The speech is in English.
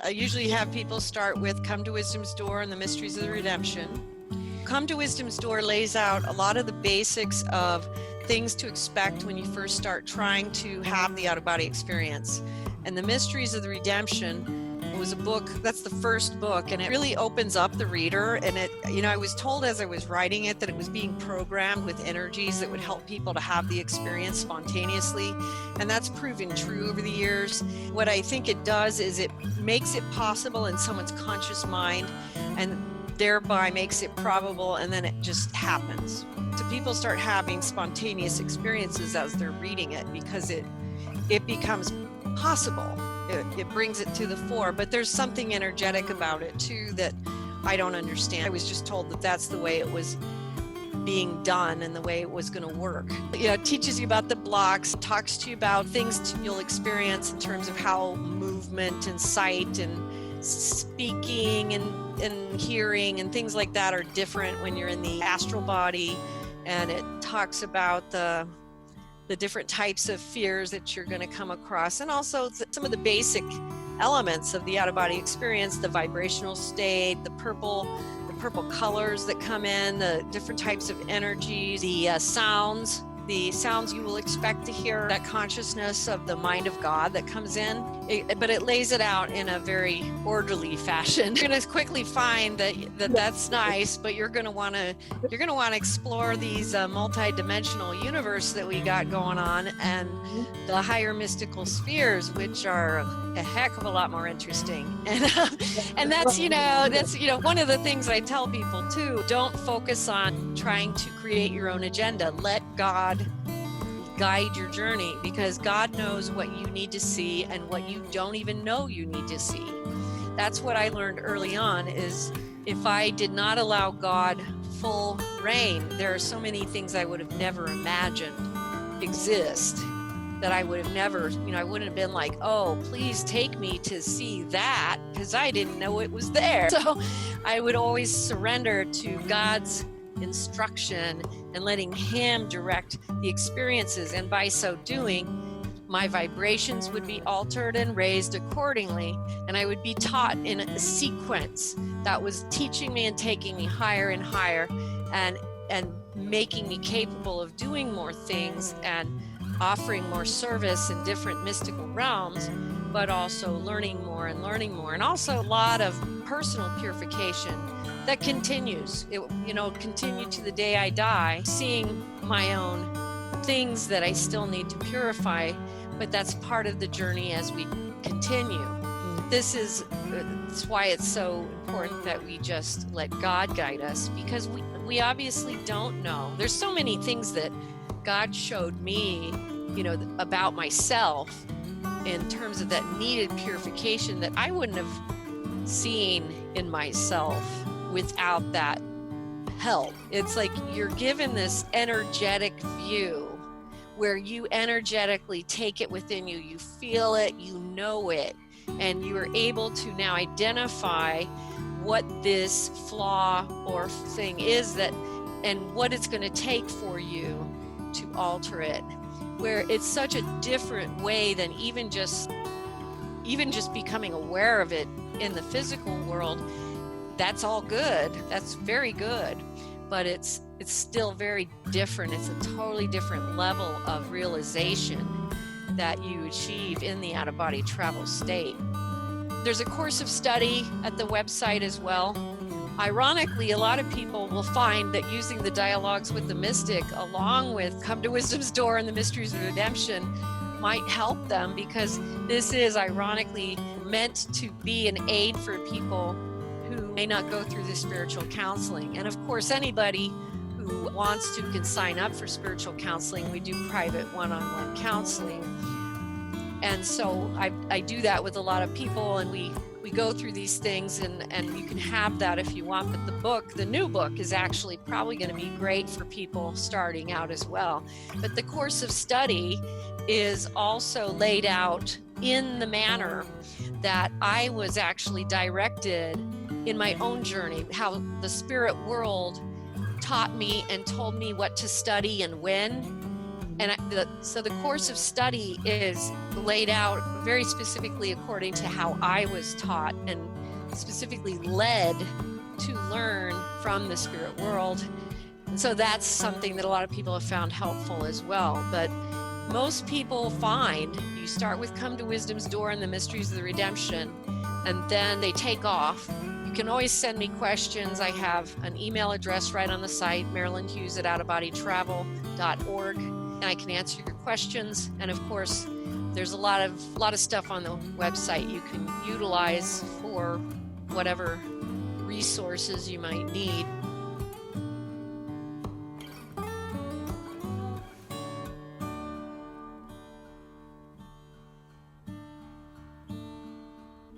I usually have people start with Come to Wisdom's Door and the Mysteries of the Redemption. Come to Wisdom's Door lays out a lot of the basics of things to expect when you first start trying to have the out-of-body experience. And the Mysteries of the Redemption was a book, that's the first book, and it really opens up the reader. And it, I was told as I was writing it that it was being programmed with energies that would help people to have the experience spontaneously. And that's proven true over the years. What I think it does is it makes it possible in someone's conscious mind, and thereby makes it probable, and then it just happens. So people start having spontaneous experiences as they're reading it because it becomes possible. It brings it to the fore, but there's something energetic about it too that I don't understand. I was just told that that's the way it was being done and the way it was going to work. It teaches you about the blocks, talks to you about things you'll experience in terms of how movement and sight and speaking and hearing and things like that are different when you're in the astral body. And it talks about the different types of fears that you're going to come across, and also some of the basic elements of the out-of-body experience, the vibrational state, the purple colors that come in, the different types of energies, the sounds you will expect to hear, that consciousness of the mind of God that comes in. But it lays it out in a very orderly fashion. You're going to quickly find that's nice, but you're going to want to explore these multi-dimensional universe that we got going on, and the higher mystical spheres, which are a heck of a lot more interesting. And that's one of the things I tell people too. Don't focus on trying to create your own agenda. Let God guide your journey, because God knows what you need to see and what you don't even know you need to see. That's what I learned early on, is if I did not allow God full reign, there are so many things I would have never imagined exist, that I would have never, I wouldn't have been like, oh, please take me to see that, because I didn't know it was there. So I would always surrender to God's instruction and letting Him direct the experiences. And by so doing, my vibrations would be altered and raised accordingly. And I would be taught in a sequence that was teaching me and taking me higher and higher, and making me capable of doing more things and offering more service in different mystical realms, but also learning more, and also a lot of personal purification that continues. It continue to the day I die, seeing my own things that I still need to purify, but that's part of the journey as we continue. That's why it's so important that we just let God guide us, because we obviously don't know. There's so many things that God showed me, about myself in terms of that needed purification that I wouldn't have seen in myself without that help. It's like you're given this energetic view where you energetically take it within you, you feel it, you know it, and you are able to now identify what this flaw or thing is and what it's going to take for you to alter it, where it's such a different way than even just becoming aware of it in the physical world. That's all good. That's very good. But it's still very different. It's a totally different level of realization that you achieve in the out-of-body travel state. There's a course of study at the website as well. Ironically, a lot of people will find that using the dialogues with the mystic along with Come to Wisdom's Door and the Mysteries of Redemption might help them, because this is ironically meant to be an aid for people who may not go through the spiritual counseling. And of course, anybody who wants to can sign up for spiritual counseling. We do private one-on-one counseling. And so I do that with a lot of people, and we go through these things, and you can have that if you want. But the new book is actually probably going to be great for people starting out as well. But the course of study is also laid out in the manner that I was actually directed in my own journey, how the spirit world taught me and told me what to study and when. And so the course of study is laid out very specifically according to how I was taught and specifically led to learn from the spirit world. And so that's something that a lot of people have found helpful as well. But most people find you start with Come to Wisdom's Door and the Mysteries of the Redemption, and then they take off. You can always send me questions. I have an email address right on the site, Marilynn Hughes at outofbodytravel.org. And I can answer your questions. And of course, there's a lot of stuff on the website you can utilize for whatever resources you might need.